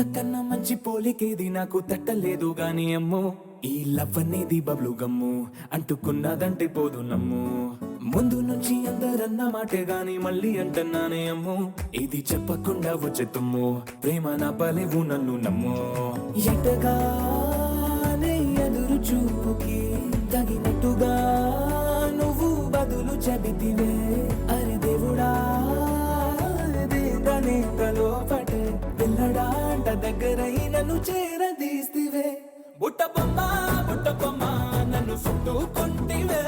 ఇంతకన్నా మంచి పోలికేది నాకు తట్టలేదు గాని అమ్మో, ఈ లవ్ అనేది బబ్లు గమ్ము, అంటుకున్నదంటే పోదు నమ్ము. ముందు నుంచి అందరన్న మాటే గాని మళ్ళీ అంటున్నానే అమ్ము, ఇది చెప్పకుండా వచ్చే తుమ్ము, ప్రేమ నా పలేవు నన్ను నమ్ము. ఎటగానే ఎదురు చూపుకి తగినట్టుగా నువ్వు బదులు చెబితివే. అరే దేవుడా, తలో పటే పిల్లడాంట దగ్గరై నన్ను చేరదీస్తివే. బుట్ట బొమ్మ నన్ను చుట్టుకుంటివే,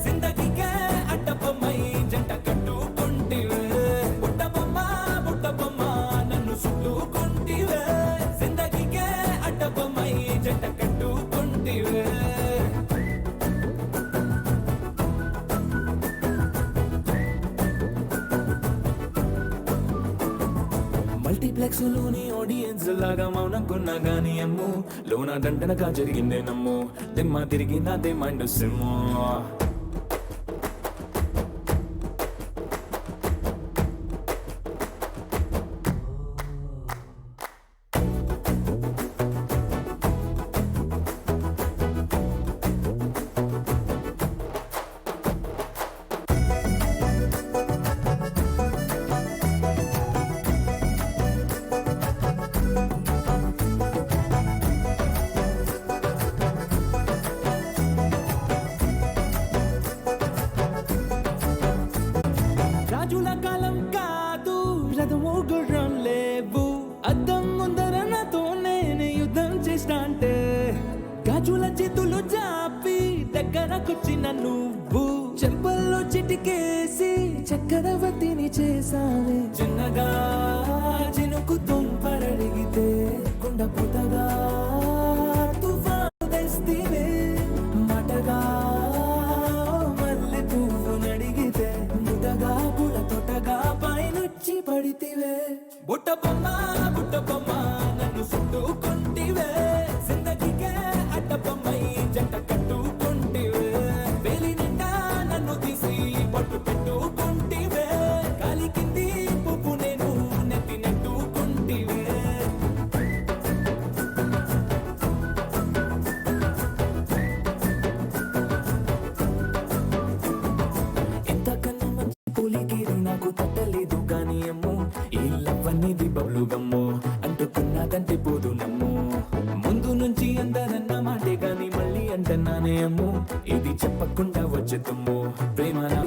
జిందగీకే అడ్డ బొమ్మై జంట కట్టుకుంటివే. బుట్ట బొమ్మ నన్ను చుట్టుకుంటివే, జిందగీకే అడ్డ బొమ్మై జంట కట్టుకుంటివే. మల్టీప్లెక్స్ లోని ఆడియన్స్ లాగా మౌనంకున్నా గాని అమ్ము, లోన దండనగా జరిగిందే నమ్ము, దిమ్మ తిరిగి నాదే మైండ్ సిమ్ము. రాజుల కాలం కాదు, రథము గుర్రం లేవు, అద్దం ముందర నాతో నేను యుద్ధం చేస్తా అంటే, గాజుల చేతులు జాపి దగ్గరకొచ్చిన నువ్వు, చెంపల్లో చిటికేసి చక్రవర్తిని చేసావే. చిన్నగా చినుకు తుంపరడిగితే కుండ పుతగా తుఫాను తెస్తివే. మాటగా మల్లె పువ్వు నడిగితే ముదగా పుల తొటగా పైనుచ్చి పడితివే. బుట్ట బొమ్మ నన్ను చుట్టుకుంటివే, జిందగీకే అడ్డ బొమ్మై జంట కట్టుకుంటివే. వేలి నిండా నన్ను తీసి పట్టు పెట్టుకుంటివే, కాలి కింది పువ్వు నేను నెత్తి నెట్టుకుంటివే. ఇంతకన్నా మంచి పోలికేది నాకు తట్టలేదు గాని అమ్ము, ఈ లవ్ అనేది బబ్లు గమ్ము, అంటుకున్నదంటే పోదు నమ్ము. ముందు నుంచి అందరన్న మాటే గాని మళ్ళీ అంటున్నానే అమ్ము, ఇది చెప్పకుండా వచ్చే తుమ్ము, ప్రేమ నా